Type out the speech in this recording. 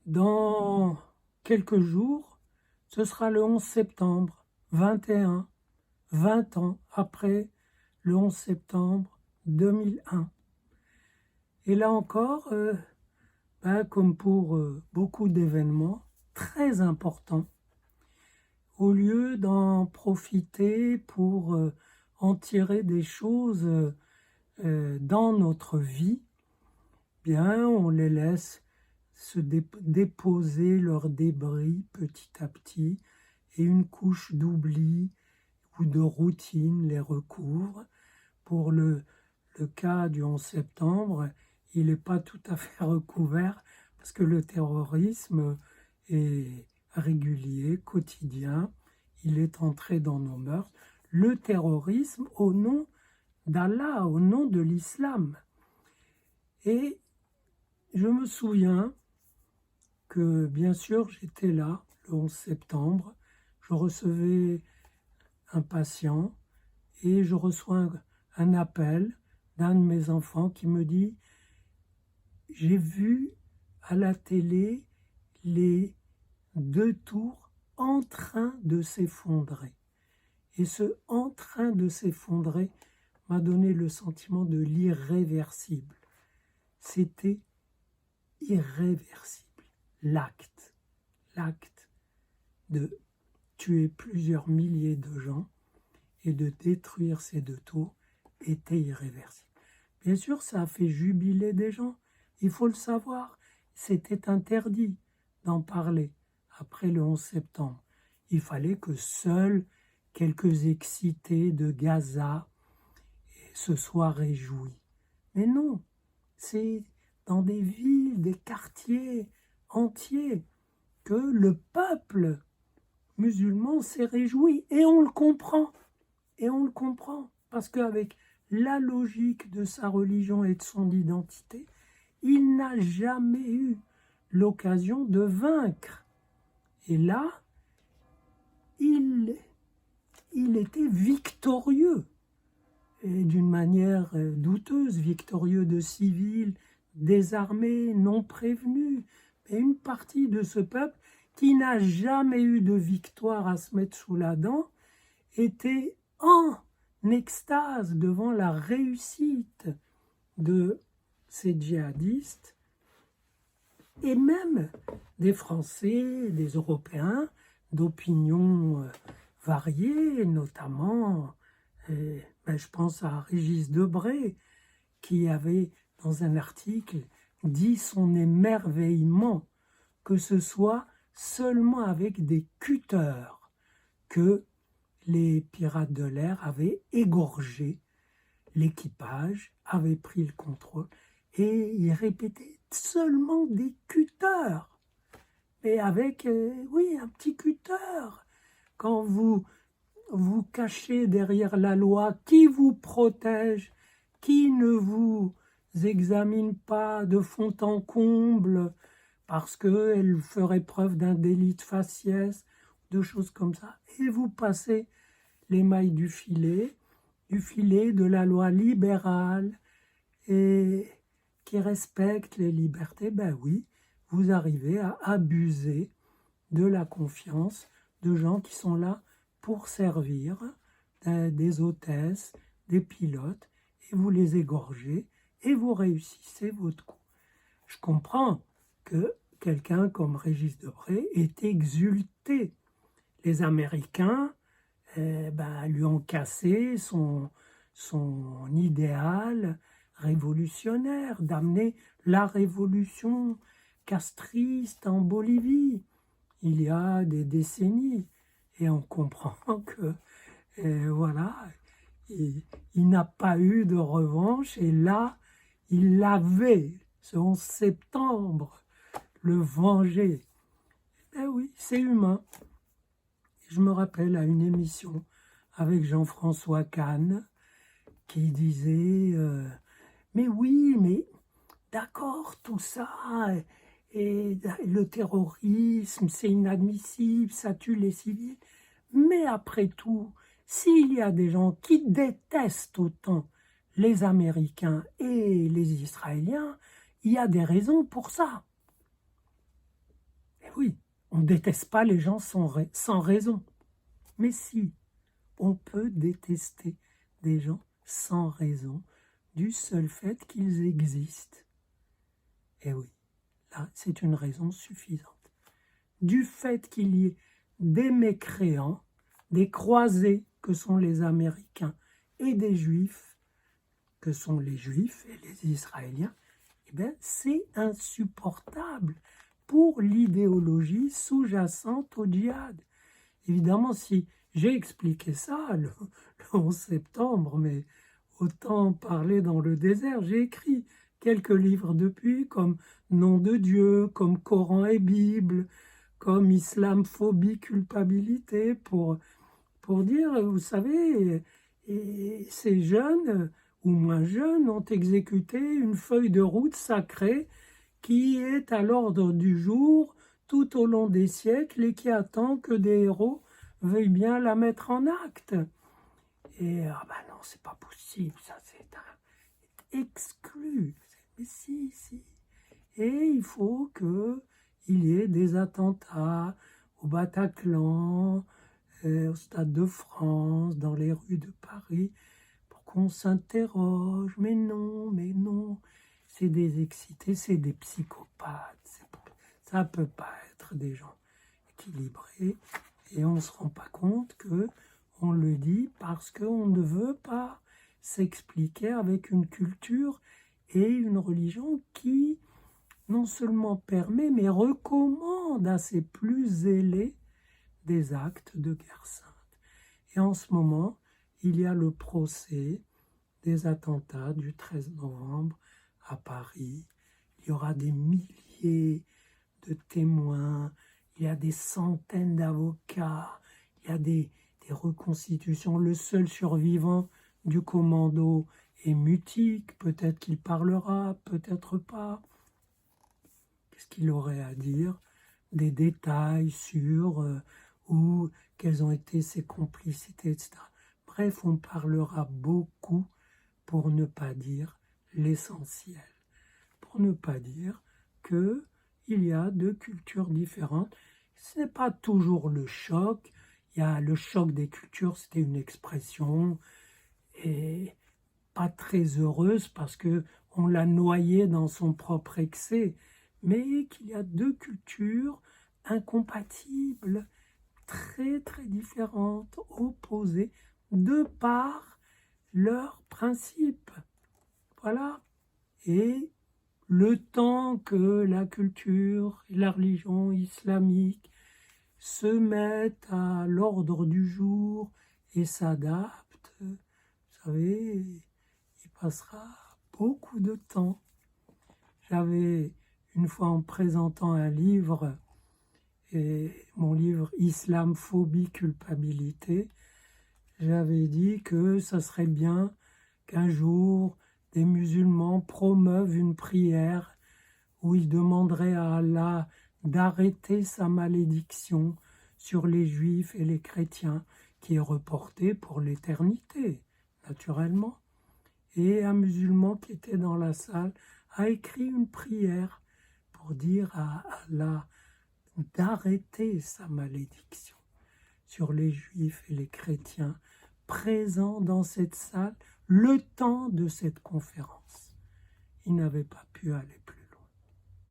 Dans quelques jours, ce sera le 11 septembre, 21, 20 ans après le 11 septembre 2001. Et là encore, comme pour beaucoup d'événements très importants, au lieu d'en profiter pour en tirer des choses dans notre vie, bien, on les laisse se déposer leurs débris petit à petit et une couche d'oubli ou de routine les recouvre. Pour le cas du 11 septembre, il n'est pas tout à fait recouvert parce que le terrorisme est régulier, quotidien, il est entré dans nos mœurs. Le terrorisme au nom d'Allah, au nom de l'islam. Et je me souviens que, bien sûr, j'étais là le 11 septembre, je recevais un patient et je reçois un appel d'un de mes enfants qui me dit « J'ai vu à la télé les 2 tours en train de s'effondrer. » Et ce « en train de s'effondrer » m'a donné le sentiment de l'irréversible. C'était irréversible. L'acte de tuer plusieurs milliers de gens et de détruire ces 2 tours était irréversible. Bien sûr, ça a fait jubiler des gens. Il faut le savoir. C'était interdit d'en parler après le 11 septembre. Il fallait que seuls quelques excités de Gaza se soient réjouis. Mais non, c'est dans des villes, des quartiers entiers que le peuple musulman s'est réjoui. Et on le comprend. Et on le comprend. Parce qu'avec la logique de sa religion et de son identité, il n'a jamais eu l'occasion de vaincre. Et là, il était victorieux, et d'une manière douteuse, victorieux de civils, désarmés, non prévenus, mais une partie de ce peuple qui n'a jamais eu de victoire à se mettre sous la dent, était en extase devant la réussite de ces djihadistes, et même des Français, des Européens, d'opinions variées, notamment, je pense à Régis Debray, qui avait, dans un article, dit son émerveillement que ce soit seulement avec des cutters que les pirates de l'air avaient égorgé l'équipage, avaient pris le contrôle, et il répétait seulement des cutters. Et avec, oui, un petit cutter. Quand vous vous cachez derrière la loi, qui vous protège, qui ne vous examine pas de fond en comble parce qu'elle ferait preuve d'un délit de faciès, de choses comme ça, et vous passez les mailles du filet de la loi libérale et qui respecte les libertés, ben oui, vous arrivez à abuser de la confiance de gens qui sont là pour servir, des hôtesses, des pilotes, et vous les égorgez et vous réussissez votre coup. Je comprends que quelqu'un comme Régis Debray est exulté. Les Américains lui ont cassé son idéal révolutionnaire d'amener la révolution castriste en Bolivie il y a des décennies. Et on comprend que, voilà, il n'a pas eu de revanche. Et là, il l'avait, ce 11 septembre, le venger. Eh oui, c'est humain. Je me rappelle à une émission avec Jean-François Kahn qui disait mais oui, mais d'accord, tout ça, et le terrorisme, c'est inadmissible, ça tue les civils. Mais après tout, s'il y a des gens qui détestent autant les Américains et les Israéliens, il y a des raisons pour ça. Oui, on ne déteste pas les gens sans raison. Mais si, on peut détester des gens sans raison, du seul fait qu'ils existent. Et oui, là, c'est une raison suffisante. Du fait qu'il y ait des mécréants, des croisés que sont les Américains et des Juifs que sont les Juifs et les Israéliens, eh bien, c'est insupportable pour l'idéologie sous-jacente au djihad. Évidemment, si j'ai expliqué ça le 11 septembre, mais autant parler dans le désert, j'ai écrit quelques livres depuis, comme Nom de Dieu, comme Coran et Bible, comme Islamophobie, culpabilité, pour dire, vous savez, et ces jeunes ou moins jeunes ont exécuté une feuille de route sacrée qui est à l'ordre du jour tout au long des siècles et qui attend que des héros veuillent bien la mettre en acte. Et ah ben non, c'est pas possible, ça c'est exclu. Mais si, si. Et il faut qu'il y ait des attentats au Bataclan, au Stade de France, dans les rues de Paris, pour qu'on s'interroge. Mais non, c'est des excités, c'est des psychopathes. Ça ne peut pas être des gens équilibrés. Et on ne se rend pas compte que on le dit parce qu'on ne veut pas s'expliquer avec une culture et une religion qui non seulement permet, mais recommande à ses plus zélés des actes de guerre sainte. Et en ce moment, il y a le procès des attentats du 13 novembre à Paris. Il y aura des milliers de témoins, il y a des centaines d'avocats, il y a des reconstitutions. Le seul survivant du commando est mutique, peut-être qu'il parlera, peut-être pas. Qu'est-ce qu'il aurait à dire? Des détails sur où, quelles ont été ses complicités, etc. Bref, on parlera beaucoup pour ne pas dire l'essentiel, pour ne pas dire que il y a deux cultures différentes. Ce n'est pas toujours le choc. Il y a le choc des cultures, c'était une expression et pas très heureuse parce que on l'a noyée dans son propre excès, mais qu'il y a deux cultures incompatibles, très très différentes, opposées, de par leurs principes. Voilà. Et le temps que la culture et la religion islamique se mettent à l'ordre du jour et s'adaptent, vous savez, il passera beaucoup de temps. J'avais, une fois en présentant un livre, et mon livre Islamophobie, culpabilité, j'avais dit que ça serait bien qu'un jour des musulmans promeuvent une prière où ils demanderaient à Allah d'arrêter sa malédiction sur les juifs et les chrétiens, qui est reportée pour l'éternité, naturellement. Et un musulman qui était dans la salle a écrit une prière pour dire à Allah d'arrêter sa malédiction sur les juifs et les chrétiens présents dans cette salle le temps de cette conférence. Il n'avait pas pu aller plus